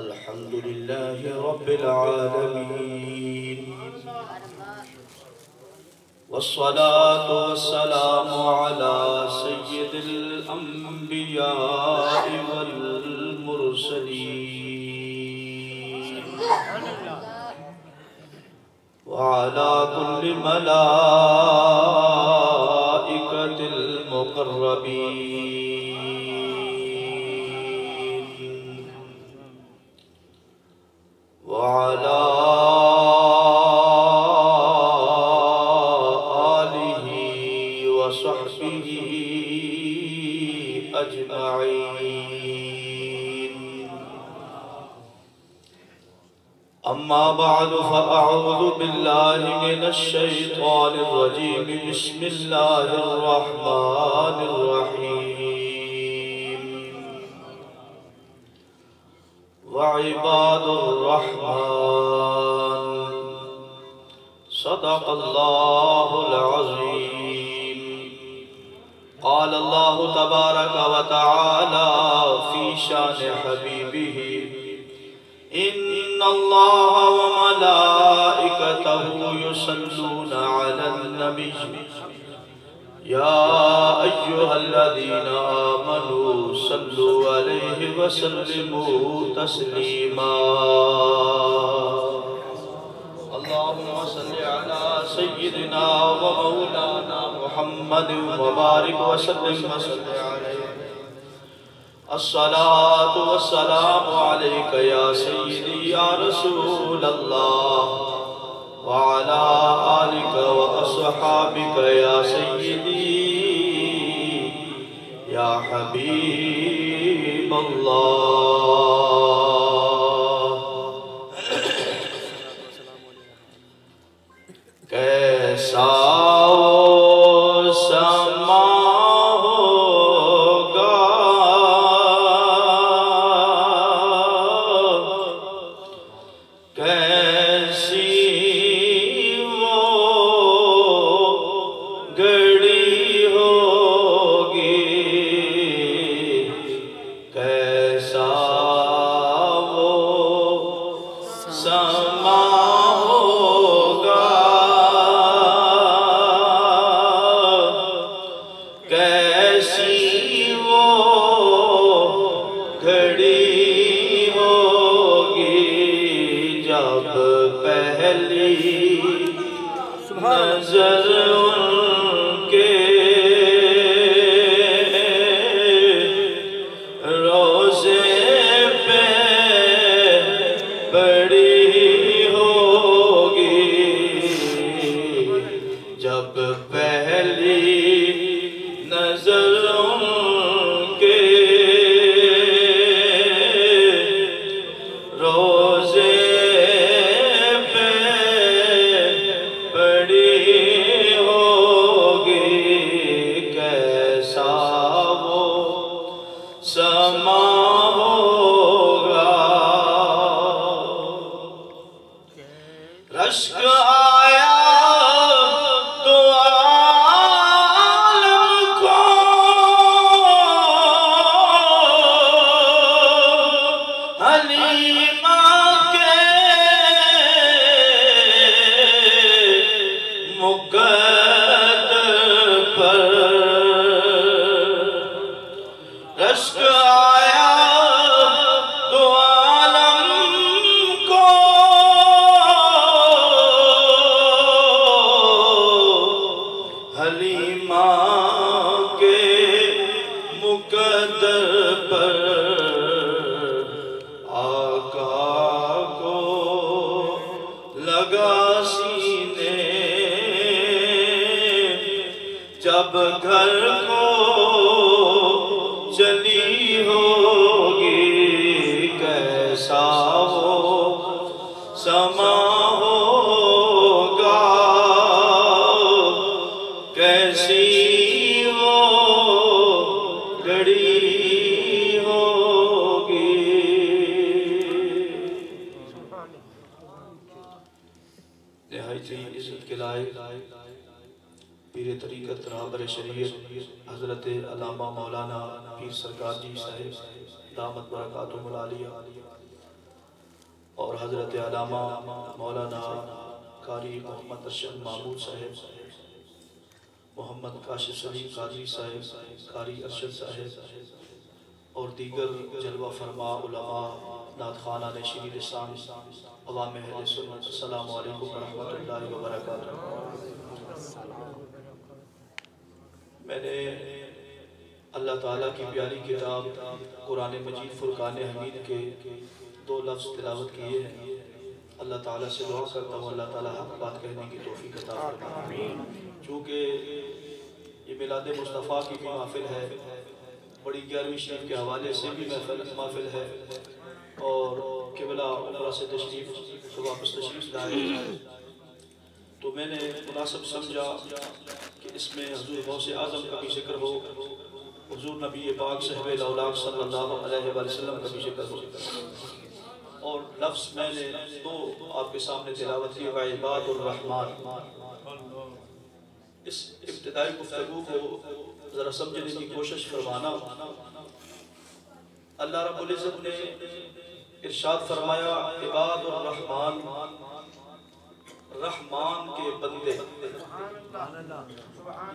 الحمد لله رب العالمين والصلاة والسلام على سيد الأنبياء والمرسلين وعلى كل ملائكة المقربين وعلى آله وصحبه أجمعين. أما بعد فأعوذ بالله من الشيطان الرجيم. بسم الله الرحمن الرحيم. وعباد الرحمن صدق الله العظيم. قال الله تبارك وتعالى في شان حبيبه: إن الله وملائكته يصلون على النبي يا أيها الذين آمنوا صلوا عليه وسلموا تسليما. اللهم صل على سيدنا ومولانا محمد وبارك وسلم عليه. الصلاة والسلام عليك يا سيدي يا رسول الله وعلى آلك وأصحابك يا سيدي يا حبيب الله. کیسا سما ہوگا کیسی گھڑی ہوگی کیسا وہ سما ہوگا کیسی وہ گھڑی ہوگی جب پہلی نظر ان کے روزے پہ پڑی ہوگی جب پہلی نظر ان کے روزے پہ پڑی ہوگی کیسا وہ سما ہوگا. رشک آیا تو عالم کو حلیمہ کے مقدر پر رشک آیا تو عالم کو حلیمہ کے مقدر پر آقا کو لگا سینے جب گھر کو چلی ہوگی کیسا وہ سما ہوگا کیسی وہ گھڑی ہوگی. نہایت عزت کے لائق پیر طریقت رہبر شریعت حضرت علامہ مولانا پیر سرکار جی صاحب دامت برکاتہم العالیہ اور حضرت علامہ مولانا قاری محمد ارشد محمود صاحب، محمد کاشف سلیم قادری صاحب، قاری ارشد صاحب اور دیگر جلوہ فرما علماء، نعت خوانان شیریں لسان، عوام اہل سنت، السلام علیکم ورحمۃ اللہ وبرکاتہ۔ میں نے اللہ تعالیٰ کی پیاری کتاب قرآن مجید فرقان حمید کے 2 لفظ تلاوت کیے ہیں۔ اللہ تعالیٰ سے دعا کرتا ہوں اللہ تعالیٰ حق بات کہنے کی توفیق عطا فرمائے۔ چونکہ یہ میلاد مصطفیٰ کی بھی محفل ہے، بڑی 11ویں شریف کے حوالے سے بھی محفل ہے، اور قبلہ عمرہ سے تشریف تو واپس تشریف لائے، تو میں نے مناسب سمجھا کہ اس میں حضور غوث اعظم کا بھی ذکر ہو، حضور نبی پاک صاحب الاولاق صلی اللہ علیہ وسلم کا بھی ذکر ہو، اور لفظ میں نے 2 آپ کے سامنے تلاوت کی، وعباد الرحمن۔ اس ابتدائی گفتگو کو ذرا سمجھنے کی کوشش فرمانا۔ اللہ رب العزت نے ارشاد فرمایا عباد الرحمن، رحمان کے بندے،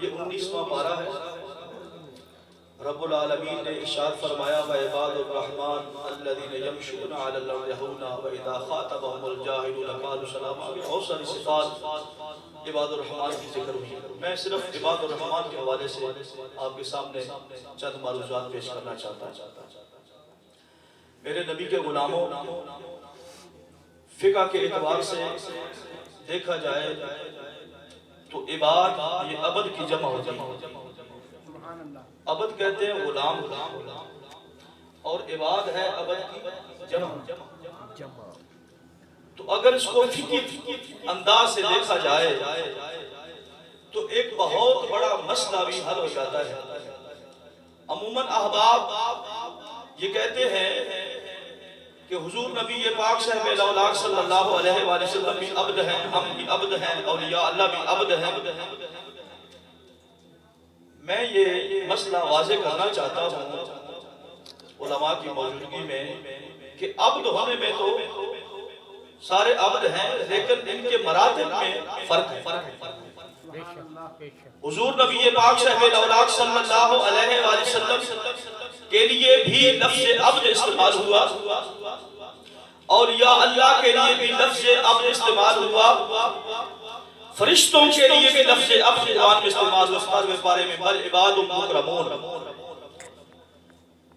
یہ 19واں پارہ ہے۔ رب العالمین نے ارشاد فرمایا وعباد الرحمن الذین یمشون علی الارض ہونا واذا خاطبهم الجاہلون قالوا سلاما۔ بہت ساری صفات عباد الرحمن کی ذکر ہوئی، میں صرف عباد الرحمن کے حوالے سے آپ کے سامنے چند معروضات پیش کرنا چاہتا ہوں۔ میرے نبی کے غلاموں، فقہ کے اعتبار سے دیکھا جائے تو عباد یہ عبد کی جمع ہوتی ہے۔ عبد کہتے ہیں غلام، اور عباد ہے عبد کی جمع۔ تو اگر اس کو فقہی انداز سے دیکھا جائے تو ایک بہت بڑا مسئلہ بھی حل ہو جاتا ہے۔ عموماً احباب یہ کہتے ہیں کہ حضور نبی پاک صاحب الاولاق صلی اللہ علیہ وآلہ وسلم بھی عبد ہیں، ہم بھی عبد ہیں، اولیاء اللہ بھی عبد ہیں۔ میں یہ مسئلہ واضح کرنا چاہتا ہوں علماء کی موجودگی میں کہ عبد ہونے میں تو سارے عبد ہیں، لیکن ان کے مراتب میں فرق ہے۔ حضور نبی پاک صاحب الاولاق صلی اللہ علیہ وآلہ وسلم کے لیے بھی لفظ عبد استعمال ہوا، اور یا اللہ کے لیے بھی لفظ عبد استعمال ہوا، فرشتوں کے لیے بھی لفظ عبد قرآن میں استعمال ہوا 17ویں پارے میں بل عباد مکرمون،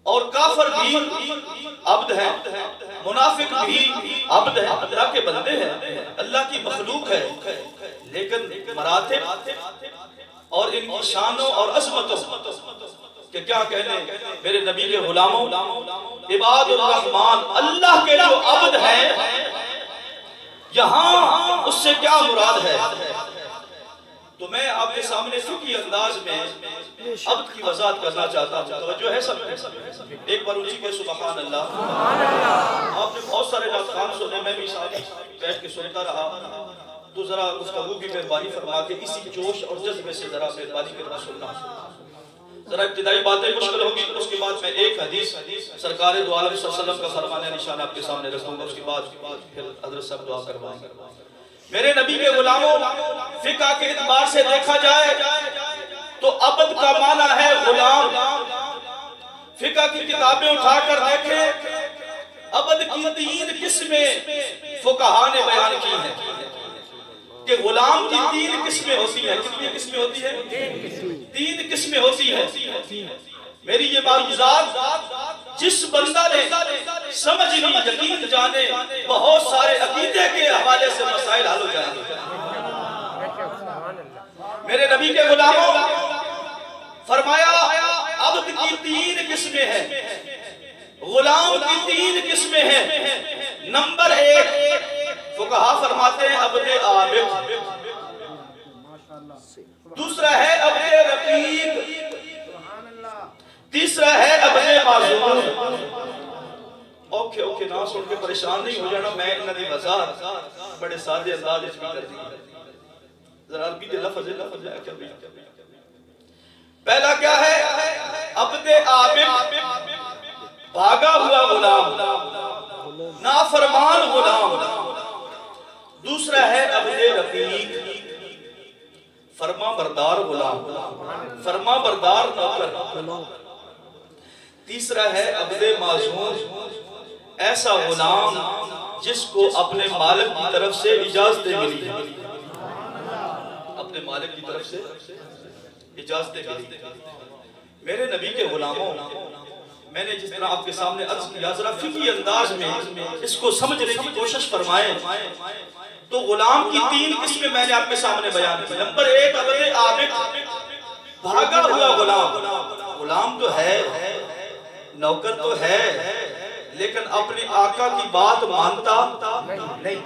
اور کافر بھی عبد ہیں، منافق بھی عبد ہیں، اللہ کے بندے ہیں، اللہ کی مخلوق ہے، لیکن مراتب اور ان کی شانوں اور عظمتوں کہ کیا کہنے میرے نبی کے غلاموں، عباد الرحمن اللہ کے جو عبد ہیں، یہاں اس سے کیا مراد ہے؟ تو میں آپ کے سامنے فقہی انداز میں عبد کی وضاحت کرنا چاہتا ہوں، توجہ ہے سب؟ ایک بار اونچی کہ سبحان اللہ۔ آپ نے بہت سارے نعت خوان سنے، میں بھی ساتھ بیٹھ کے سنتا رہا، تو ذرا گفتگو کی مہربانی فرما کے اسی جوش اور جذبے سے ذرا مہربانی کرنا سننا۔ ذرا ابتدائی باتیں مشکل ہوگی، اس کے بعد میں ایک حدیث سرکار دو عالم صلی اللہ علیہ وسلم کا فرمان نشان آپ کے سامنے رکھوں گا، اس کے بعد پھر حضرت صاحب دعا کروائیں گے۔ میرے نبی کے غلاموں، فقہ کے اعتبار سے دیکھا جائے تو عبد کا معنی ہے غلام۔ فقہ کی کتابیں اٹھا کر دیکھیں، عبد کی 3 قسمیں فقہاء نے بیان کی ہیں کہ غلام کی 3 قسمیں ہوتی ہیں۔ کتنی قسمیں ہوتی ہیں؟ 3 قسمیں ہوتی ہیں۔ میری یہ معروضات جس بندہ نے سمجھ لی، یقین جانے، بہت سارے عقیدے کے حوالے سے مسائل حل ہو جائیں گے۔ میرے نبی کے غلاموں، فرمایا عبد کی 3 قسمیں ہیں، غلام کی 3 قسمیں ہیں۔ نمبر 1 فقہاء فرماتے ہیں عبد عابد، دوسرا ہے عبد رقیق، تیسرا ہے عبد معذور۔ اوکے نہ سن کے پریشان نہیں ہو جانا، میں انہوں نے وضاحت بڑے سادے انداز اس میں کر دی۔ ذرا عربی دے لفظ ہے کیا بھی؟ پہلا کیا ہے؟ عبد عابد، بھاگا ہوا غلام۔ نافرمان غلام، دوسرا ہے عبد رقیق فرما بردار غلام، فرما بردار نوکر، تیسرا ہے عبد معزوم ایسا غلام جس کو اپنے مالک کی طرف سے اجازتیں ملی ہیں، اپنے مالک کی طرف سے اجازتیں ملی ہیں۔ میرے نبی کے غلاموں، میں نے جس طرح آپ کے سامنے عرض کیا، ذرا فقہی انداز میں اس کو سمجھنے کی کوشش فرمائیں تو غلام کی تین قسمیں میں نے آپ کے سامنے بیان کی۔ نمبر ایک عبد عابد، بھاگا ہوا غلام، غلام تو ہے، نوکر تو ہے، لیکن اپنے آقا کی بات مانتا نہیں،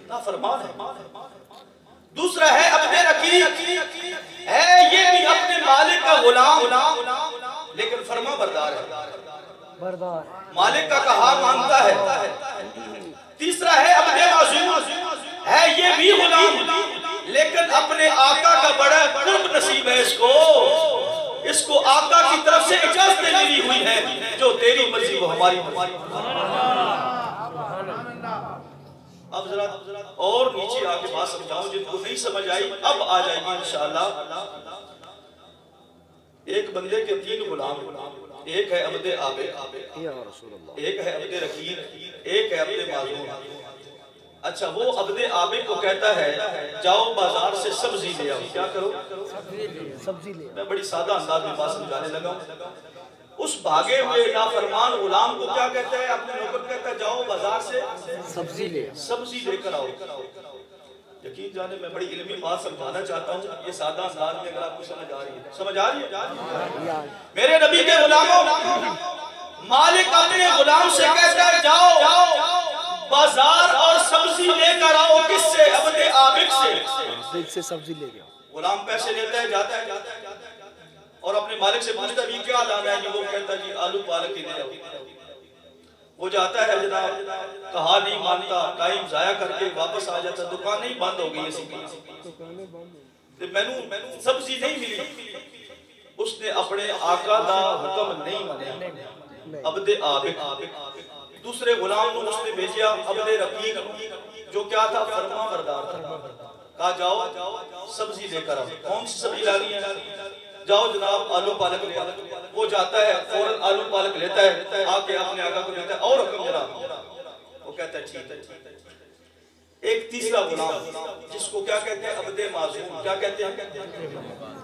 نافرمان ہے۔ دوسرا ہے عبد رقیق، ہے یہ بھی اپنے مالک کا غلام لیکن فرما بردار ہے، مالک کا کہا مانتا ہے۔ تیسرا ہے عبد معزوم، ہے یہ بھی غلام لیکن اپنے آقا کا بڑا قرب نصیب ہے، اس کو آقا کی طرف سے اجازتیں ملی ہوئی ہیں، جو تیری مرضی وہ ہماری مرضی۔ اب ذرا اور نیچے آگے بات سمجھاؤں، جن کو نہیں سمجھ آئی اب آ جائے گی انشاءاللہ۔ ایک بندے کے تین غلام، ایک ہے عبد عابد، ایک ہے عبد رقیق، ایک ہے عبد معزوم۔ اچھا، وہ عبد عابد کو کہتا ہے جاؤ بازار سے سبزی لے آؤ، کیا کرو؟ سبزی لے۔ میں بڑی سادہ انداز میں بات سمجھانے لگا ہوں۔ اس بھاگے ہوئے نافرمان غلام کو کیا کہتا ہے؟ اپنے نوکر کہتا ہے جاؤ بازار سے سبزی لے کر آؤ۔ یقین جانے میں بڑی علمی بات سمجھانا چاہتا ہوں، یہ سادہ انداز میں اگر آپ کو سمجھ آ رہی ہے، سمجھ آ رہی ہے؟ میرے نبی کے غلاموں، مالک اپنے غلام سے کہتا ہے جاؤ بازار اور سبزی لے کر آؤ، کس سے؟ عبد عابد سے سبزی لے گیا۔ غلام پیسے لیتا ہے، جاتا ہے اور اپنے مالک سے پوچھتا ہے کیا لانا ہے؟ وہ کہتا ہے جی آلو پالک ہی لے آؤ۔ وہ جاتا ہے، جناب کہا نہیں مانتا، ٹائم ضائع کر کے واپس آ جاتا، دکان نہیں بند ہو گئی اسی کی، مینو سبزی نہیں ملی۔ اس نے اپنے آقا دا حکم نہیں مانا، عبد عابد۔ دوسرے غلام کو اس نے بھیجیا عبد رقیق، جو کیا تھا؟ فرما بردار تھا۔ کہا جاؤ سبزی لے کر آؤ۔ کون سی سبزی لانی ہے؟ جاؤ جناب آلو پالک لے آؤ۔ وہ جاتا ہے، فوراً آلو پالک لیتا ہے، آ کے اپنے آقا کو دیتا ہے اور حکم جناب۔ وہ کہتا ہے ٹھیک ہے۔ ایک تیسرا غلام جس کو کیا کہتے ہیں؟ عبد معزوم۔ کیا کہتے ہیں؟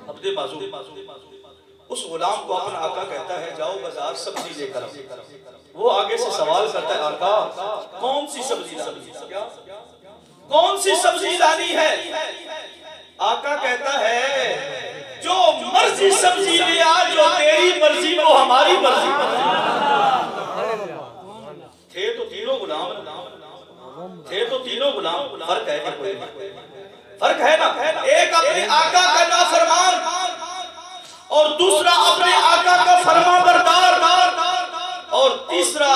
عبد معزوم۔ اس غلام کو اپنا آقا کہتا ہے جاؤ بازار سبزی لے کر آؤ۔ وہ آگے سے سوال کرتا ہے آقا کون سی سبزی لانی ہے؟ کون سی سبزی لانی ہے؟ آقا کہتا ہے جو مرضی سبزی لے آ، جو تیری مرضی وہ ہماری مرضی۔ تھے تو تینوں غلام، فرق ہے کہ فرق ہے نا؟ ایک اپنے آقا کا نافرمان اور دوسرا اپنے آقا کا فرما بردار، اور تیسرا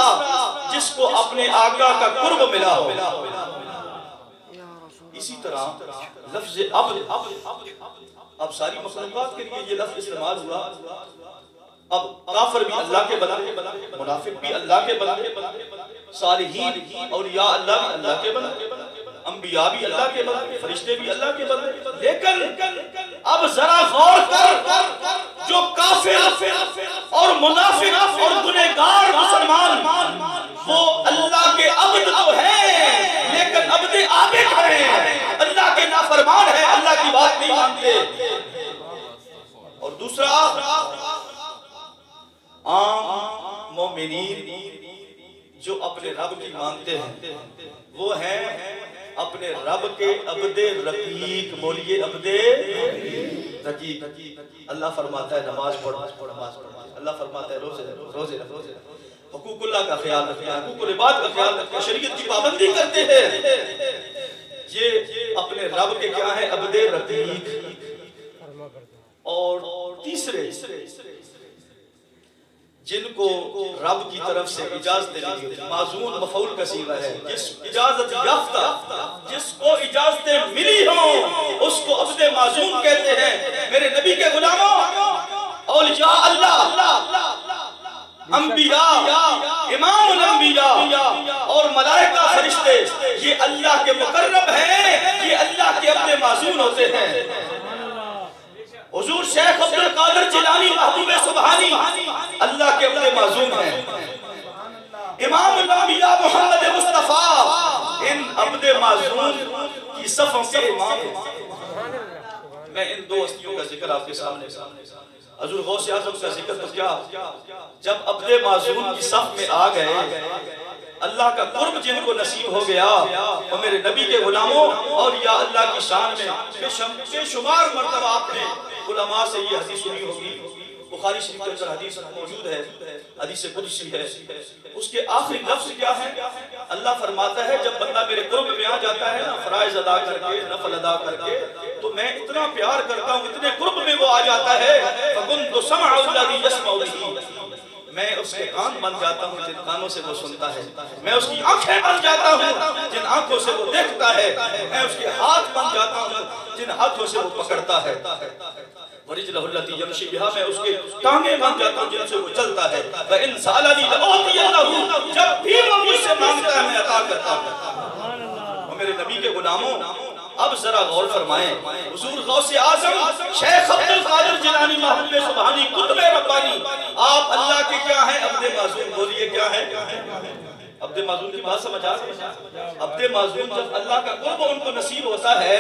جس کو اپنے آقا کا قرب ملا ہو۔ اسی طرح لفظ اب ساری مخلوقات کے لیے یہ لفظ استعمال ہوا۔ اب کافر بھی اللہ کے بندے، منافق بھی اللہ کے بندے، صالحین اولیاء اللہ بھی اللہ کے بندے، انبیاء بھی اللہ کے بندے، فرشتے بھی اللہ کے بندے۔ لیکن اب ذرا غور کر، جو کافر اور منافق اور گنہگار مسلمان وہ اللہ کے عبد تو ہیں لیکن عبد عابد ہیں، اللہ کے نافرمان ہیں، اللہ کی بات نہیں مانتے۔ اور دوسرا عام مومنین جو اپنے رب کی مانتے ہیں وہ ہیں اپنے رب کے عبد رقیق۔ بولیے عبد رقیق۔ اللہ فرماتا ہے نماز پڑھو، اللہ فرماتا ہے روزے رکھو، حقوق اللہ کا خیال رکھتے ہیں، حقوق العباد کا خیال رکھتے ہیں، شریعت کی پابندی کرتے ہیں۔ یہ اپنے رب کے کیا ہے؟ عبد رقیق۔ اور تیسرے جن کو رب کی طرف سے اجازت ملی ہوئی، معزون مفعول کا صیغہ ہے، جس اجازت یافتہ، جس کو اجازتیں ملی ہوں اس کو عبد معزون کہتے ہیں۔ میرے نبی کے غلاموں، اولیاء اللہ انبیاء، امام الانبیاء اور ملائکہ فرشتے یہ اللہ کے مقرب ہیں، یہ اللہ کے اپنے معزون ہوتے ہیں۔ حضور شیخ عبد القادر جیلانی محبوب سبحانی اللہ کے اپنے معزون ہیں۔ امام الانبیاء محمد مصطفیٰ ان عبد معزون کی صفوں کے امام ہیں۔ میں ان دو ہستیوں کا ذکر آپ کے سامنے حضور غوث اعظم کا ذکر تو کیا، جب عبد معزون کی صف میں آ گئے، اللہ کا قرب جن کو نصیب ہو گیا، اور میرے نبی کے غلاموں اور یا اللہ کی شان میں بے شمار مرتبہ آپ نے علماء سے یہ حدیث سنی ہوگی، بخاری شریف کے اندر حدیث موجود ہے، حدیث قدسی ہے۔ اس کے آخری لفظ کیا ہے؟ اللہ فرماتا ہے جب بندہ میرے قرب میں آ جاتا ہے نا، فرائض ادا کر کے، نفل ادا کر کے، تو میں اتنا پیار کرتا ہوں، اتنے قرب میں وہ آ جاتا ہے، فَكُنْتُ سَمْعَ الَّذِي يَسْمَعُ بِهِ، میں اس کے کان بن جاتا ہوں جن کانوں سے وہ سنتا ہے، میں اس کی آنکھیں بن جاتا ہوں جن آنکھوں سے وہ دیکھتا ہے، میں اس کے ہاتھ بن جاتا ہوں جن ہاتھوں سے وہ پکڑتا ہے، وَرِجْلَهُ الَّتِي يَمْشِي بِهَا، میں اس کے ٹانگیں بن جاتا ہوں جن سے وہ چلتا ہے، وَإِنْ سَأَلَنِي لَأُعْطِيَنَّهُ، جب بھی وہ مجھ سے مانگتا ہے میں عطا کرتا ہوں۔ اور میرے نبی کے غلاموں اب ذرا غور فرمائیں، حضور غوث اعظم شیخ عبد القادر جیلانی محبوب سبحانی قطب ربانی، آپ اللہ کے کیا ہیں؟ عبد معزون۔ بولیے کیا ہے؟ عبد معزون کی بات سمجھا؟ عبد معزون جب اللہ کا قرب ان کو نصیب ہوتا ہے،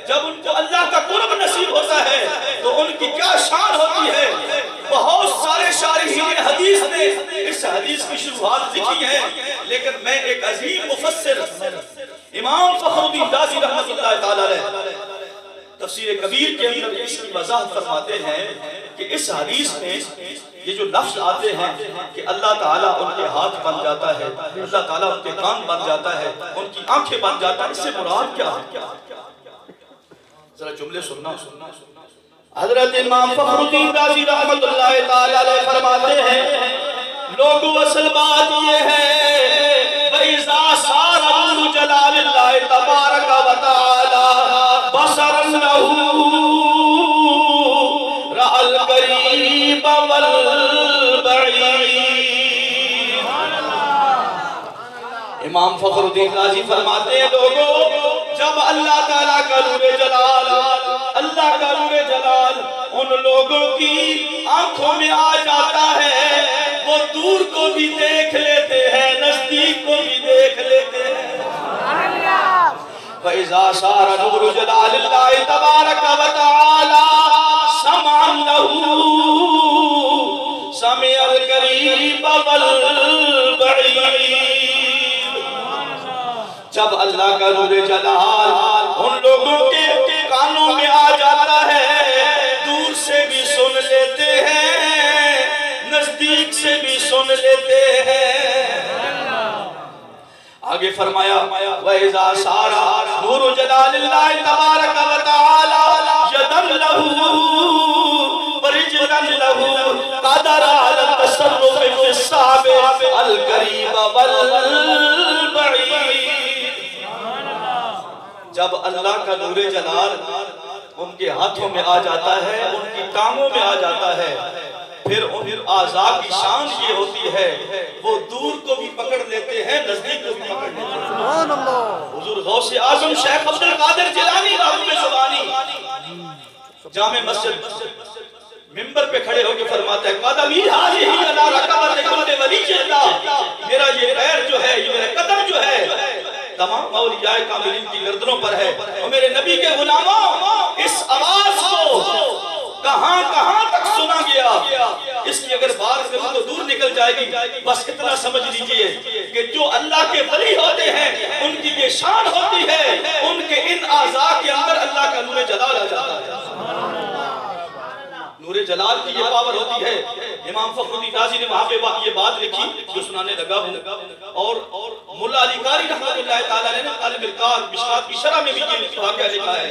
جب ان کو اللہ کا قرب نصیب ہوتا ہے تو ان کی کیا شان ہوتی ہے۔ بہت سارے شارحین حدیث نے اس حدیث کی شروحات لکھی ہیں، لیکن میں ایک عظیم مفسر امام فخر الدین رازی رحمت اللہ تعالیٰ علیہ تفسیر کبیر کے اندر اس کی وضاحت فرماتے ہیں کہ اس حدیث میں یہ جو لفظ آتے ہیں کہ اللہ تعالیٰ ان کے ہاتھ بن جاتا ہے، اللہ تعالیٰ ان کے کان بن جاتا ہے، ان کی آنکھیں بن جاتا ہے، اس سے مراد کیا ہے؟ ذرا جملے سننا۔ حضرت امام فخر الدین رازی رحمت اللہ تعالیٰ علیہ فرماتے ہیں لوگوں اصل بات یہ ہے وَإِذَا صَارَ نُورُ جَلَالِ اللَّهِ تَبَارَكَ وَتَعَالَى بَصَرًا لَهُ رَأَى الْقَرِيبَ وَالْبَعِيدَ۔ امام فخر الدین رازی فرماتے ہیں لوگوں جب اللہ تعالیٰ کا نور جلال، اللہ کا نور جلال ان لوگوں کی آنکھوں میں آ جاتا ہے، وہ دور کو بھی دیکھ لیتے ہیں، نزدیک کو بھی دیکھ لیتے ہیں۔ وَإِذَا صَارَ نُورُ جَلَالِ اللَّهِ تَبَارَكَ وَتَعَالَى سَمْعًا لَهُ سَمِعَ الْقَرِيبَ وَالْبَعِيدَ۔ جب اللہ کا نور جلال ان لوگوں کے کانوں میں آ جاتا ہے، دور سے بھی سن لیتے ہیں، نزدیک سے بھی سن لیتے ہیں۔ آگے فرمایا وَإِذَا صَارَ نُورُ جَلَالِ اللَّهِ تَبَارَكَ وَتَعَالَى يَدًا لَهُ وَرِجْلًا لَهُ قَدَرَ عَلَى التَّصَرُّفِ فِي الصَّعْبِ الْقَرِيبَ وَالْبَعِيدِ۔ جب اللہ کا نور جلال ان کے ہاتھوں میں آ جاتا ہے، ان کی ٹانگوں میں آ جاتا ہے، پھر ان اعضاء کی شان یہ ہوتی ہے وہ دور کو بھی پکڑ لیتے ہیں، نزدیک کو بھی پکڑ لیتے ہیں۔ حضور غوث اعظم شیخ عبد القادر جیلانی محبوب سبحانی جامع مسجد منبر پہ کھڑے ہو کے فرماتا ہے قدمی حاضی علی رکبت کل ولی اللہ، میرا یہ پیر جو ہے، یہ میرا قدم جو ہے تمام اولیاء کاملین کی گردنوں پر ہے، اور میرے نبی کے غلاموں اس آواز کو کہاں کہاں تک سنا گیا، اس کی اگر بات کروں تو دور نکل جائے گی، بس اتنا سمجھ لیجئے کہ جو اللہ کے ولی ہوتے ہیں ان کی یہ شان ہوتی ہے، ان کے ان اعضاء کے اندر اللہ کا نور جلال آ جاتا ہے۔ نور جلال کی یہ پاور ہوتی ہے۔ امام فخر الدین رازی نے وہاں پہ یہ بات لکھی جو سنانے لگا ہوں، اور مولا علی قاری رحمت اللہ تعالیٰ نے قالب القار مشکات کی شرح میں بھی یہ واقعہ لکھا ہے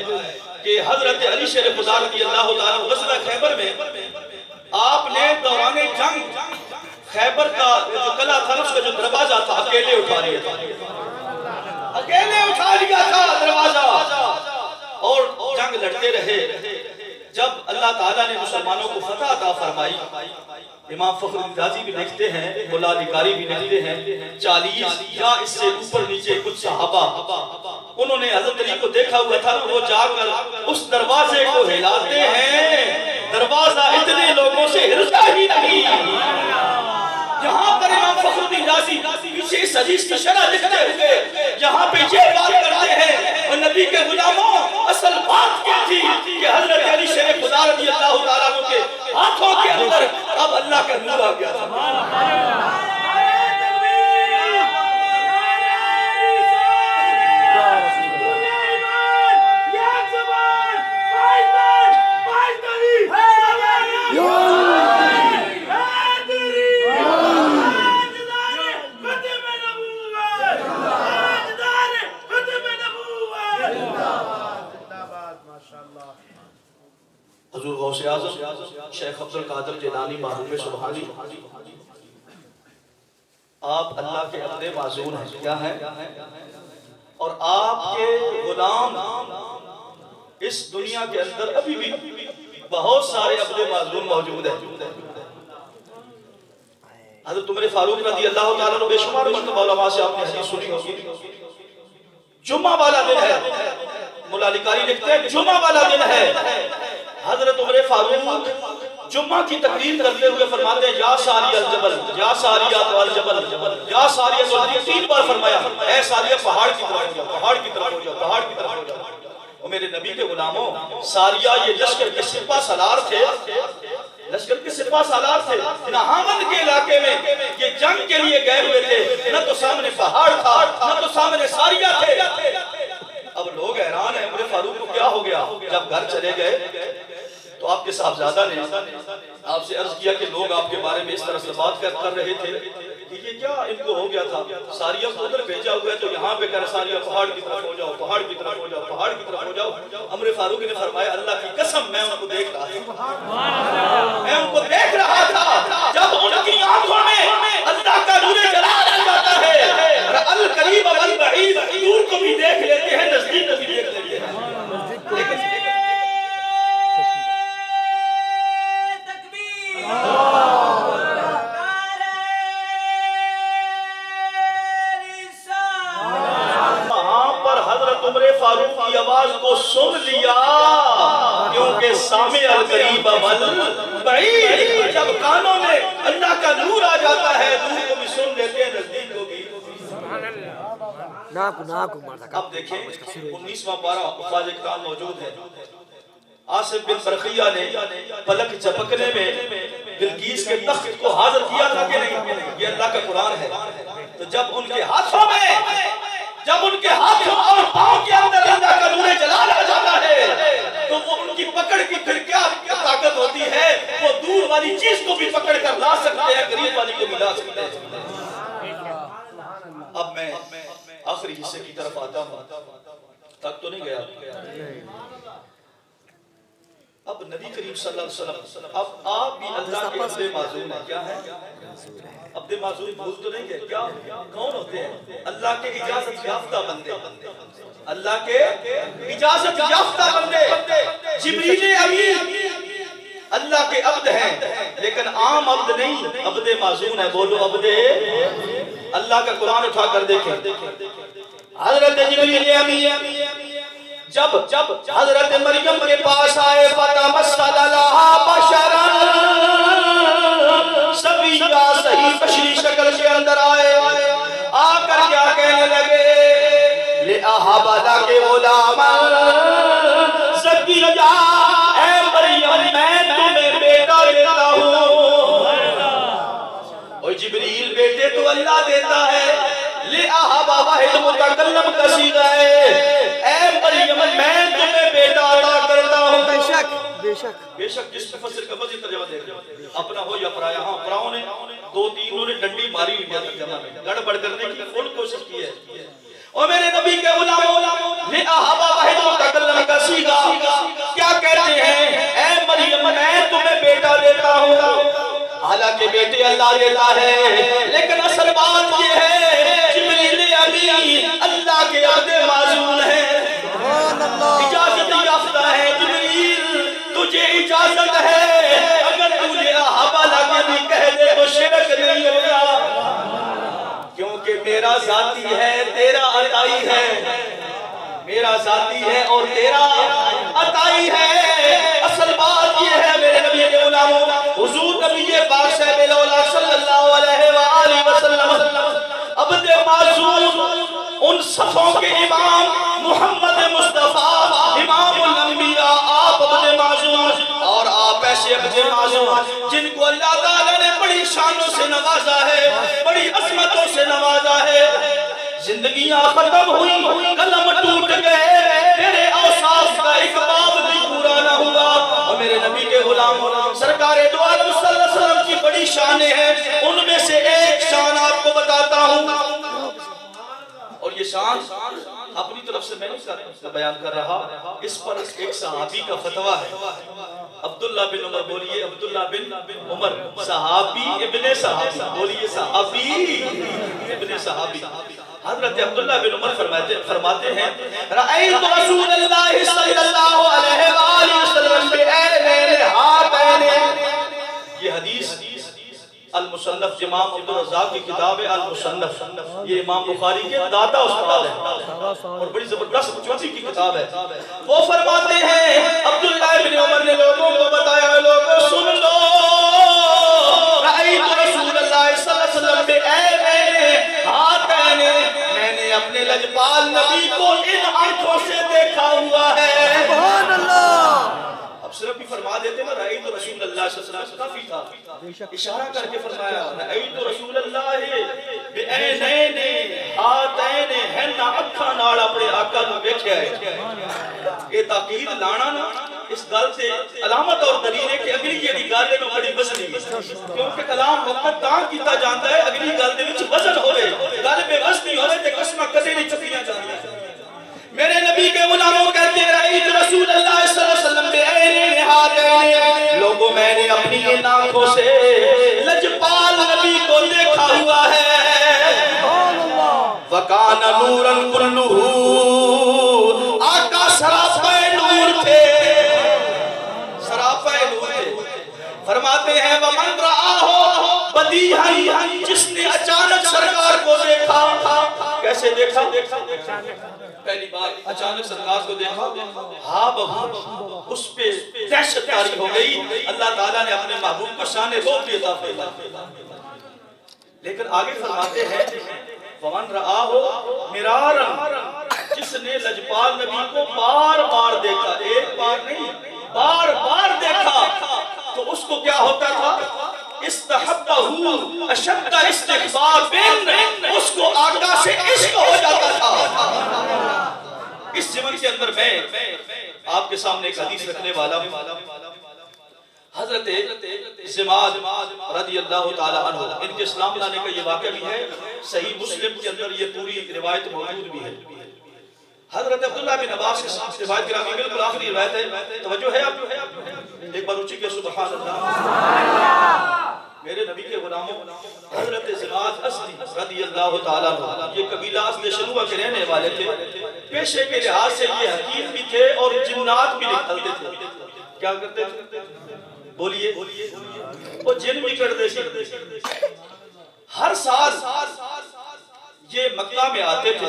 کہ حضرت علی شیر خدا رضی اللہ تعالیٰ غزوہ خیبر میں آپ نے دوران جنگ خیبر کا جو قلعہ تھا اس کا جو دروازہ تھا اکیلے اٹھا لیا تھا، اکیلے اٹھا لیا تھا دروازہ، اور جنگ لڑتے رہے۔ جب اللہ تعالیٰ نے مسلمانوں کو فتح عطا فرمائی، امام فخر رازی بھی لکھتے ہیں، مولا علی قاری بھی لکھتے ہیں، 40 یا اس سے اوپر نیچے کچھ صحابہ انہوں نے حضرت علی کو دیکھا ہوا تھا، وہ جا کر اس دروازے کو ہلاتے ہیں، دروازہ اتنے لوگوں سے ہلتا ہی نہیں۔ یہاں پر امام فخر الدین رازی پیچھے اس حدیث کی شرح لکھتے ہوئے یہاں پہ یہ بات کرتے ہیں، اور نبی کے غلاموں اصل بات کیا تھی کہ حضرت علی شیر خدا رضی اللہ تعالیٰ عنہ کے ہاتھوں کے اندر اب اللہ کا نور آ گیا تھا۔ حضور غوث اعظم شیخ عبد القادر جیلانی مرحوم سبحانی، آپ اللہ کے اپنے معزون ہیں، کیا ہیں؟ اور آپ کے غلام اس دنیا کے اندر ابھی بھی بہت سارے اپنے معزون موجود ہیں۔ حضرت عمر فاروق رضی اللہ تعالیٰ عنہ بے شمار مرتبہ علماء سے آپ نے حدیث سنی ہوگی، جمعہ والا دن ہے، مولا علی قاری لکھتے ہیں جمعہ والا دن ہے، حضرت عمر فاروق جمعہ کی تقریر کرتے ہوئے فرماتے ہیں یا ساریہ الجبل، یا ساریہ الجبل، یا ساریہ الجبل، 3 بار فرمایا، اے ساریہ پہاڑ کی طرف ہو جاؤ، پہاڑ کی طرف ہو جاؤ، پہاڑ کی طرف ہو جاؤ۔ اور میرے نبی کے غلاموں، ساریہ یہ لشکر کے سپہ سالار تھے، لشکر کے سپہ سالار تھے، نہاوند کے علاقے میں یہ جنگ کے لیے گئے ہوئے تھے، نہ تو سامنے پہاڑ تھا، نہ تو سامنے ساریہ تھے۔ اب لوگ حیران ہیں عمر فاروق کو کیا ہو گیا؟ جب گھر چلے گئے تو آپ کے صاحبزادہ نے آپ سے عرض کیا کہ لوگ آپ کے بارے میں اس طرح سے بات کر رہے تھے کہ یہ کیا ان کو ہو گیا تھا، ساریہ کو ادھر بھیجا ہوا ہے تو یہاں پہ کہہ ساریہ پہاڑ کی طرف ہو جاؤ، پہاڑ کی طرف ہو جاؤ، پہاڑ کی طرف ہو جاؤ۔ عمر فاروق نے فرمایا اللہ کی قسم میں ان کو دیکھ رہا تھا، میں ان کو دیکھ رہا تھا، جب ان کی آنکھوں میں اللہ کا نور جلال آ جاتا ہے، القریب والبعید، دور کو بھی دیکھ لیتے ہیں، نزدیک کو بھی دیکھ لیتے ہیں۔ عمر فاروق کی آواز کو سن لیا کیونکہ سامع القریب والبعید، جب کانوں میں اللہ کا نور آ جاتا ہے دور کو بھی سن لیتے ہیں، نزدیک کو بھی۔ اب دیکھیں 19واں پارہ حفاظ اکرام موجود ہے، عاصم بن برقیہ نے پلک جھپکنے میں بلقیس کے تخت کو حاضر کیا تھا کہ نہیں؟ یہ اللہ کا قرآن ہے۔ تو جب ان کے ہاتھوں اور پاؤں کے اندر اللہ کا نور جلال آ جاتا ہے تو وہ ان کی پکڑ کی پھر کیا طاقت ہوتی ہے، وہ دور والی چیز کو بھی پکڑ کر لا سکتے ہیں، قریب والی کو بھی لا سکتے ہیں۔ اب میں آخری حصے کی طرف آتا ہوں، تک تو نہیں گیا۔ اب نبی کریم صلی اللہ علیہ وسلم، اب آپ بھی اللہ کے عبد معزون ہیں، کیا ہے؟ عبد معزون بھول تو نہیں گئے، کیا کون ہوتے ہیں؟ اللہ کے اجازت یافتہ بندے، اللہ کے اجازت یافتہ بندے۔ جبریل امین اللہ کے عبد ہیں لیکن عام عبد نہیں، عبد معزون ہے، بولو عبد اللہ۔ کا قرآن اٹھا کر دیکھیں، حضرت جبریل امین جب حضرت مریم کے پاس آئے فَتَمَثَّلَ لَهَا بَشَرًا، سبیہ صحیح بشری شکل کے اندر آئے، آ کر کیا کہنے لگے لِأَهَبَ لَكِ غُلَامًا زَكِيًّا، اے مریم میں تمہیں بیٹا دیتا ہوں۔ اور جبریل بیٹے تو اللہ دیتا ہے، لِأَهَبَ واحد متکلم کا صیغہ ہے، اے مریم میں تمہیں بیٹا عطا کرتا ہوں۔ بے شک جس مفسر کا مزید ترجمہ دیکھیں، اپنا ہو یا پرایا، ہاں پراؤں نے 2-3 نے ڈنڈی ماری ہوئی ہے ترجمہ میں، گڑبڑ کرنے کی فل کوشش کی ہے۔ اور میرے نبی کے غلاموں، لِأَهَبَ واحد متکلم کا صیغہ کیا کہتے ہیں؟ اے مریم میں تمہیں بیٹا دیتا ہوں۔ حالانکہ بیٹے اللہ دیتا ہے لیکن اصل بات یہ ہے جبریل امین اللہ کے عبد معزون ہے، اجازت یافتہ ہے۔ جبریل تجھے اجازت ہے اگر تو لِأَهَبَ لَكَ بھی کہہ نہیں ہوگا، کیونکہ میرا ذاتی ہے تیرا عطائی ہے، میرا ذاتی ہے اور تیرا عطائی ہے۔ اصل بات یہ ہے میرے نبی کے غلاموں، حضور نبی پاک صاحب الاولیاء صلی اللہ علیہ وآلہ وسلم عبد معصوم ان صفوں کے امام محمد مصطفیٰ امام الانبیاء آپ عبد معصوم، اور آپ ایسے عبد معصوم جن کو اللہ تعالیٰ نے بڑی شانوں سے نوازا ہے، بڑی عظمتوں سے نوازا ہے۔ زندگیاں ختم ہوئی، قلم ٹوٹ گئے، میرے اوصاف کا ایک باب بھی پورا نہ ہوا، اور میرے نبی کے غلام سرکار دو عالم صلی اللہ علیہ وسلم کی بڑی شانیں ہیں، ان میں سے ایک شان آپ کو بتاتا ہوں، اور یہ شان اپنی طرف سے میں نہیں بیان کر رہا، اس پر ایک صحابی کا فتویٰ ہے۔ عبداللہ بن عمر، بولیے عبداللہ بن عمر، صحابی ابن صحابی، بولیے صحابی ابن صحابی۔ حضرت عبداللہ بن عمر فرماتے ہیں رأیت رسول اللہ صلی اللہ علیہ وآلہ وسلم بعینین ہاتین، یہ حدیث المصنف امام عبدالرزاق کی کتاب ہے المصنف، یہ امام بخاری کے دادا استاد ہے اور بڑی زبردست چوٹی کی کتاب ہے۔ وہ فرماتے ہیں عبداللہ بن عمر نے لوگوں کو بتایا، لوگوں سن لو، رأیت رسول اللہ صلی اللہ علیہ وسلم بعینین ہاتین، میں نے اپنے لجپال نبی کو ان آنکھوں سے دیکھا ہوا ہے۔ سبحان اللہ۔ اب صرف بھی فرما دیتے ہیں رأیت رسول اللہ صلی اللہ علیہ وسلم کافی تھا، اشارہ کر کے فرمایا رأیت رسول اللہ بعینین ہاتین، ہن اکھاں نال اپنے آقا نوں ویکھیا ہے۔ یہ تاکید لانا نا اس گل سے علامت اور دلیل ہے کہ اگلی جیڑی گل ہے بڑی وزنی ہے، کیونکہ کلام وقت تاں کیتا جاندا ہے اگلی گل دے وچ وزن ہوے، گل بے وزنی ہوے تے قسماں کدے نہیں چکیاں جاندیاں۔ میرے نبی کے غلاموں کہتے ہیں رأیت رسول اللہ صلی اللہ علیہ وسلم بعینین ہاتین، لوگوں میں نے اپنی ان آنکھوں سے لجپال نبی کو دیکھا ہوا ہے۔ وَكَانَ نُورًا كُلُّهُ، آقا سراپے نور تھے، سراپے نور تھے۔ فرماتے ہیں وَمَنْ رَآهُ بَدِيهًا، جس نے اچانک سرکار کو دیکھا، کیسے دیکھا؟ پہلی بار اچانک سرکار کو دیکھا، ہاں بہو اس پہ دہشت طاری ہو گئی، اللہ تعالیٰ نے اپنے محبوب کو شان روب بھی عطا فرمایا۔ لیکن آگے فرماتے ہیں وَمَنْ رَآهُ مِرَارًا، جس نے لجپال نبی کو بار بار دیکھا، ایک بار نہیں بار بار دیکھا، تو اس کو کیا ہوتا تھا؟ استحبہ اشد استحباب، اس کو آقا سے عشق ہو جاتا تھا۔ اس زمن کے اندر میں آپ کے سامنے ایک حدیث رکھنے والا ہوں۔ حضرت زماد رضی اللہ تعالیٰ عنہ، ان کے اسلام لانے کا یہ واقعہ بھی ہے، صحیح مسلم کے اندر یہ پوری روایت موجود بھی ہے۔ حضرت عبداللہ بن عباس کے ساتھ روایت کرامی بالکل آخری روایت ہے، توجہ ہے آپ؟ ایک بار اونچی کے سبحان اللہ۔ میرے نبی کے غلاموں، حضرت زماد اسدی رضی اللہ تعالیٰ عنہ، یہ قبیلہ اسد شنوہ کے رہنے والے تھے، پیشے کے لحاظ سے یہ حکیم بھی تھے اور جنات بھی نکلتے تھے۔ کیا کرتے تھے؟ بولیے، وہ جن بھی کرتے تھے۔ ہر سال یہ مکہ میں آتے تھے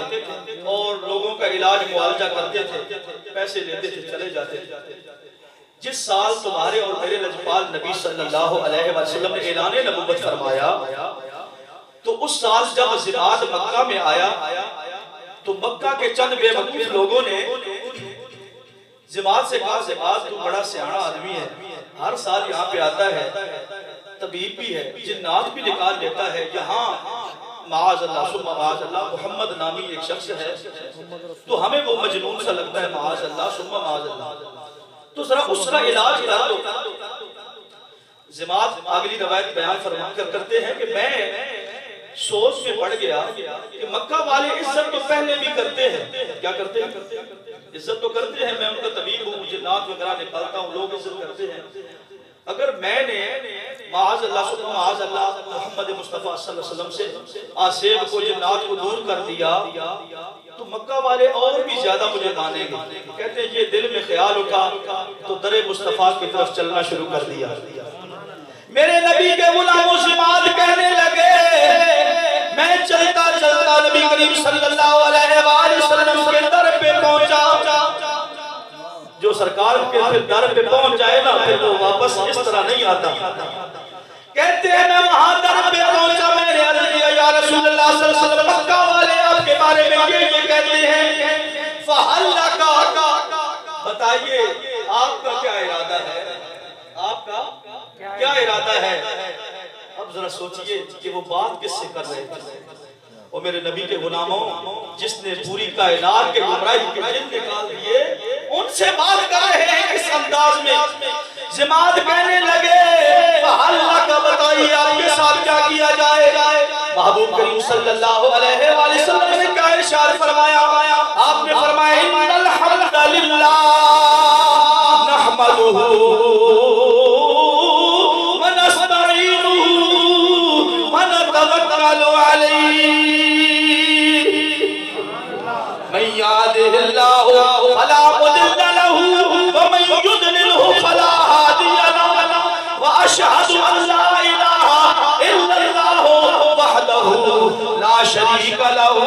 اور لوگوں کا علاج معالجہ کرتے تھے، پیسے لیتے تھے، چلے جاتے تھے۔ جس سال تمہارے اور میرے لجپال نبی صلی اللہ علیہ وسلم نے اعلان نبوت فرمایا، تو اس سال جب زماد مکہ میں آیا تو مکہ کے چند بے وقوف لوگوں نے زماد سے کہا زماد تو بڑا سیاںا آدمی ہے، ہر سال یہاں پہ آتا ہے، طبیب بھی ہے، جنات بھی نکال لیتا ہے، یہاں معاذ اللہ ثم معاذ اللہ محمد نامی ایک شخص ہے، تو ہمیں وہ مجنون سا لگتا ہے، معاذ اللہ ثم معاذ اللہ، تو ذرا اس کا علاج کر دو۔ زماد اگلی روایت بیان فرما کر کرتے ہیں کہ میں سوچ میں پڑ گیا کہ مکہ والے عزت تو پہلے بھی کرتے ہیں، کیا کرتے ہیں؟ عزت تو کرتے ہیں، میں ان کا طبیب ہوں، جنات وغیرہ نکالتا ہوں، لوگ عزت کرتے ہیں۔ اگر میں نے معاذ اللہ محمد مصطفیٰ صلی اللہ علیہ وسلم سے آسیب کو جنات کو دور کر دیا تو مکہ والے اور بھی زیادہ مجھے مانیں گے۔ کہتے ہیں یہ دل میں خیال اٹھا تو در مصطفیٰ کی طرف چلنا شروع کر دیا۔ میرے نبی کے غلاموں سے بات کہنے لگے کریم صلی اللہ علیہ وآلہ وسلم کے در پہ پہنچا. جو سرکار کے پھر در پہ پہنچ جائے نا پھر وہ واپس اس طرح نہیں آتا. کہتے ہیں میں وہاں در پہ پہنچا, میں نے عرض کیا یا رسول اللہ صلی اللہ علیہ وسلم مکہ والے آپ کے بارے میں یہ کہتے ہیں. فَحَلَّ کا بتائیے آپ کا کیا ارادہ ہے, آپ کا کیا ارادہ ہے. اب ذرا سوچئے کہ وہ بات کس سے کر رہے تھے. اور میرے نبی کے غلاموں جس نے پوری کائنات کے گمراہی کے جن نکال دیے ان سے بات کر رہے ہیں اس انداز میں. زماد کہنے لگے اللہ کا بتائیے آپ کے ساتھ کیا کیا جائے. محبوب کریم صلی اللہ علیہ وآلہ وسلم نے کیا ارشاد فرمایا. آپ نے فرمایا ان الحمد للہ نحمدہ ونستعینہ ونتوکل علیہ من یهده اللہ فلا مضل له ومن یضللہ فلا ہادی له واشہد ان لا الہ الا اللہ وحدہ لا شریک له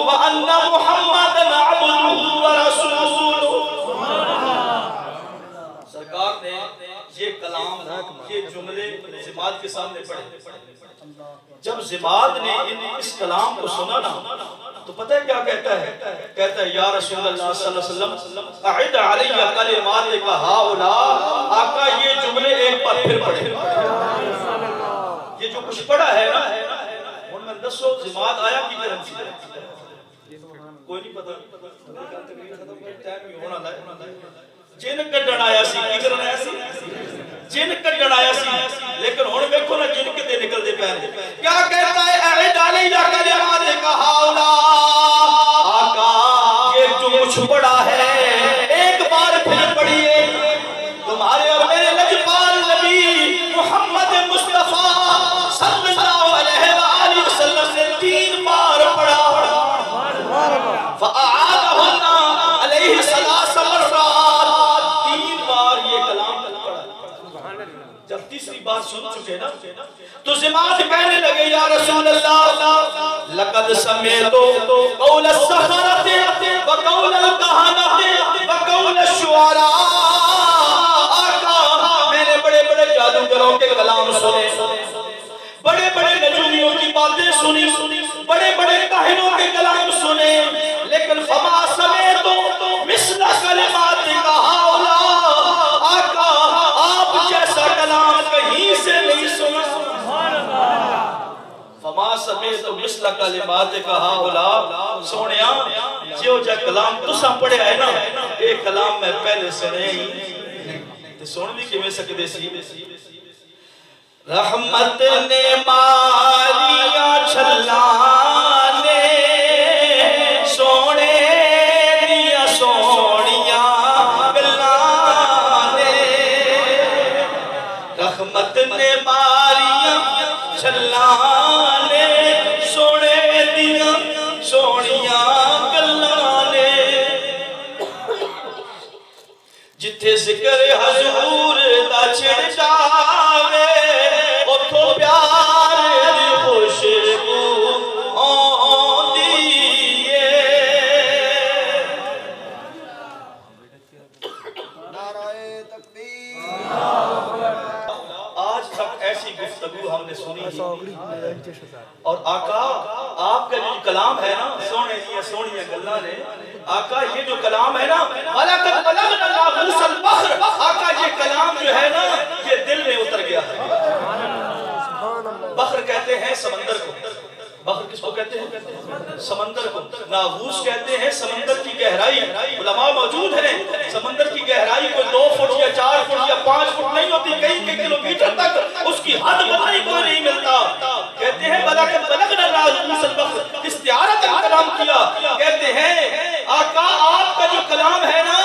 وان محمدا عبدہ ورسولہ. سرکار نے یہ کلام یہ جملے زماد کے سامنے پڑھے. جب زماد نے اس کلام کو سنا نا تو پتہ ہے کیا کہتا ہے. کہتا ہے یا رسول اللہ صلی اللہ علیہ وسلم اعد علیہ کلماتک ہؤلاء. آقا یہ جملے ایک بار پھر پڑھے. یہ جو کچھ پڑھا ہے نا ان میں دسو زماد آیا کی طرف سے کوئی نہیں پتا. جن کڈن آیا سی کی کرن آیا سی, جن کڈن آیا سی. لیکن ہن ویکھو نا جن کتے نکل دے پے. کیا کہتا ہے اعد علیہ کلماتک ہؤلاء. آقا یہ جو کچھ پڑھا ہے ایک بار پھر پڑھیے. تمہارے اور میرے لجپال نبی محمد مصطفیٰ صلی اللہ علیہ وآلہ وسلم نے 3 بار پڑھا. فَأَعَادَهُنَّ عَلَيْهِ 3 مرات. 3 بار یہ کلام پڑھا. جب تیسری بار سن چکے نا تو زماد کہنے لگے یا رسول اللہ لقد سمعت قول السحرة وقول الكهنة وقول الشعراء. آقا میں نے بڑے بڑے جادوگروں کے کلام سنے, بڑے بڑے نجومیوں کی باتیں سنی, بڑے بڑے کاہنوں کے کلام سنے, لیکن فما سمعت مثل کلماتک ہؤلاء. آقا آپ جیسا کلام کہیں سے نہیں سنا. فما سمعت مثل کلماتک ہؤلاء. سونیا جو جا کلام تساں پڑھیا ہے نا اے کلام میں پہلے سے نہیں تے سن بھی کیویں سکدے سی. رحمت نے ماریا چھلانے سونے دیا سونیاں گلانے. رحمت نے ماریا چھلانے سونے دیا سونیاں گلانے. جتھے ذکر حضور دا چھڑ جاوے اتھو پیار دی خوشبو آندی ہے. نعرہ تکبیر. آج تک ایسی گفتگو ہم نے سنی اور آقا آپ کا جو کلام ہے نا سونے دیا سونیاں گلاں نے. آقا یہ جو کلام ہے نا وَلَقَدْ بَلَغْنَا نَاقُوسَ الْبَحْرِ. آقا یہ کلام جو ہے نا یہ دل میں اتر گیا ہے. بحر کہتے ہیں سمندر کو. بحر کس کو کہتے ہیں؟ سمندر کو. ناغوس کہتے ہیں سمندر کی گہرائی. علماء موجود ہیں سمندر کی گہرائی کوئی 2 فٹ یا 4 فٹ یا 5 فٹ نہیں ہوتی, کئی کلومیٹر تک اس کی حد بتائی کوئی نہیں ملتا. کہتے ہیں وَلَقَدْ بَلَغْنَا نَاقُوسَ الْبَحْرِ. استعارت کلام کیا. کہتے ہیں آقا آپ کا جو کلام ہے نا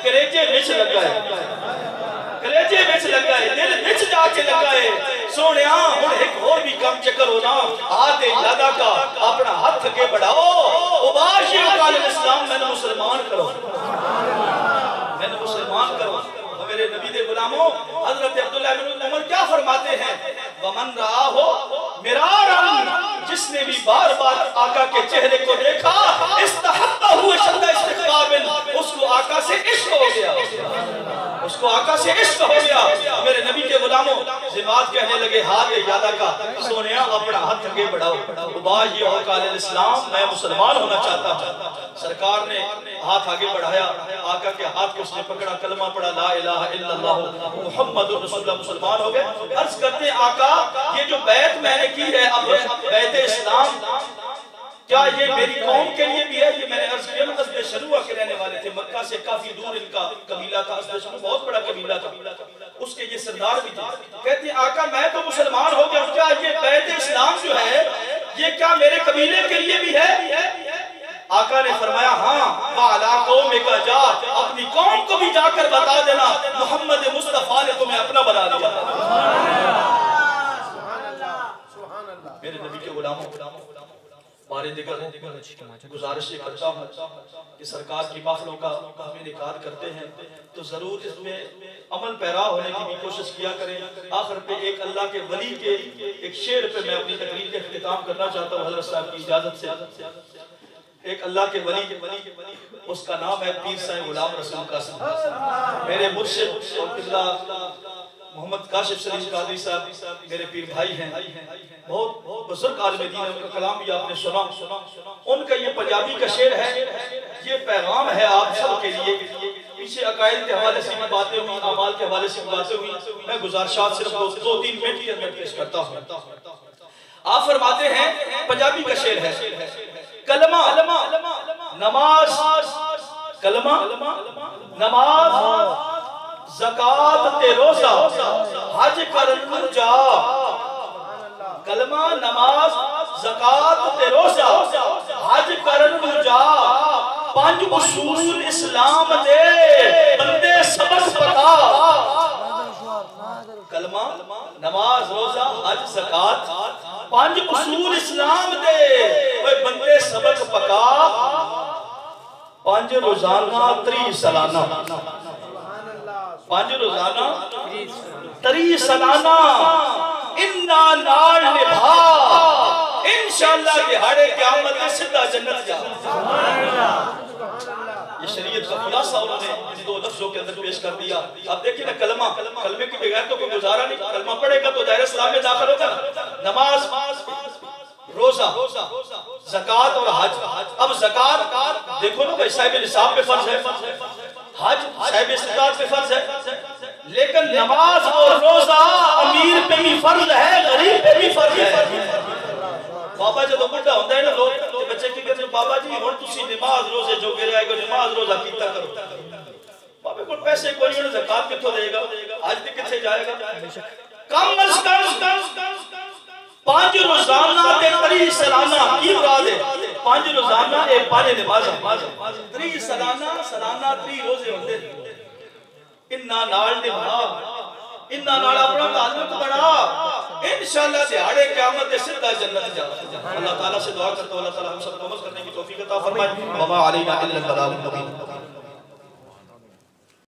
کریجے وچ لگا ہے, کلیجے وچ لگا ہے, دل وچ جا کے لگا ہے. سونیا ہن ایک اور بھی کم چکر ہونا ہاتھ اجادہ کا اپنا ہاتھ کے بڑھاؤ. اباشر عالم اسلام میں مسلمان کرو, میں مسلمان کرو. میرے نبی دے غلاموں حضرت عبداللہ بن عمر کیا فرماتے ہیں؟ ومن رآہ مرارا, جس نے بھی بار بار آقا کے چہرے کو دیکھا استحبہ ہوئے شدہ استقبابن، اس کو آقا سے عشق ہو گیا، اس کو آقا سے عشق ہو گیا۔ میرے نبی کے غلاموں زماد کہنے لگے ہاتھ یادہ کا سونیا اپنا ہاتھ آگے بڑھاؤ، ابا یہ ہوکا علیہ السلام میں مسلمان ہونا چاہتا ہوں۔ سرکار نے ہاتھ آگے بڑھایا، آقا کے ہاتھ کو اس نے پکڑا، کلمہ پڑھا لا الہ الا اللہ محمد رسول اللہ، مسلمان ہو گئے۔ عرض کرتے ہیں آقا یہ جو بیعت میں نے کی ہے اب بیعت اسلام، کیا یہ میری قوم کے لیے بھی ہے؟ یہ میں نے عرض کیا اسد شروع کے رہنے والے تھے، مکہ سے کافی دور ان کا قبیلہ تھا، اسد شروع بہت بڑا قبیلہ تھا، اس کے یہ سردار بھی تھے۔ کہتے ہیں آقا میں تو مسلمان ہو گیا، کیا یہ بیعت اسلام جو ہے یہ کیا میرے قبیلے کے لیے بھی ہے؟ آقا نے فرمایا ہاں، وَعَلَىٰ قَوْمِكَ جا، اپنی قوم کو بھی جا کر بتا دینا محمد مصطفیٰ نے تمہیں اپنا بنا دیا۔ میرے نبی کے غلاموں بارے دیگر گزارش یہ کرتا ہوں کہ سرکار کی محفلوں کا ہمیں انعقاد کرتے ہیں تو ضرور اس میں عمل پیرا ہونے کی بھی کوشش کیا کریں۔ آخر پہ ایک اللہ کے ولی کے ایک شعر پہ میں اپنی تقریر کا اختتام کرنا چاہتا ہوں حضرت صاحب کی اجازت سے۔ ایک اللہ کے ولی، اس کا نام ہے پیر صاحب غلام رسول قاسم، میرے مرشد اور قبلہ محمد کاشف سلیم قادری صاحب میرے پیر بھائی ہیں، بہت بزرگ عالم دین ہے، ان کا کلام بھی آپ نے سنا۔ ان کا یہ پنجابی کا شعر ہے، یہ پیغام ہے آپ سب کے لیے۔ پیچھے عقائد کے حوالے سے باتیں ہوئی، اعمال کے حوالے سے باتیں ہوئی، میں گزارشات صرف 2-3 منٹ کے اندر پیش کرتا ہوں۔ آپ فرماتے ہیں پنجابی کا شعر ہے، کلمہ نماز، کلمہ نماز زکاة تے روزہ حج کرن جا، کلمہ نماز زکاة تے روزہ حج کرن جا، 5 اصول اسلام دے بندے سبق پکا۔ کلمہ نماز روزہ حج زکاة 5 اصول اسلام دے بندے سبق پکا، 5 روزانہ 30 سالانہ، 5 روزانہ 30 سالانہ انہا نال نبھا، انشاءاللہ دہاڑے قیامت میں سدھا جنت جا۔ یہ شریعت کا خلاصہ انہوں نے ان 2 لفظوں کے اندر پیش کر دیا۔ آپ دیکھیں نا کلمہ، کلمے کی بغیر تو کوئی گزارا نہیں، کلمہ پڑھے گا تو دائرہ اسلام میں داخل ہوگا۔ نماز، روزہ، زکاة اور حج۔ اب زکاة دیکھو نا بھائی صاحب نصاب پہ فرض ہے، حج صاحب استطاعت پہ فرض ہے، لیکن نماز اور روزہ امیر پہ بھی فرض ہے، غریب پہ بھی فرض ہے۔ بابا جب بڑھا ہوتا ہے نا لوگ بچے کی کہتے ہیں بابا جی ہون تسی نماز روزے جو گرے آئے گا نماز روزہ کیتا کرو، بابا کو پیسے کوئی نہیں زکاة کتھوں دے گا، حج دے کتھے جائے گا؟ کم از کم 5 روزانہ تے 30 سالانہ کی مراد ہے، 5 روزانہ ایک 5 نماز 30 سالانہ 30 روزے ہوتے ہیں۔ انہا نال نبھا، انہا نال اپنا تعلق بڑھا، انشاءاللہ دہاڑے قیامت سدھا جنت جا۔ اللہ تعالیٰ سے دعا کرتا ہوں اللہ تعالیٰ ہم سب کو عمل کرنے کی توفیق عطا فرمائے۔ وما علینا الا البلاغ المبین۔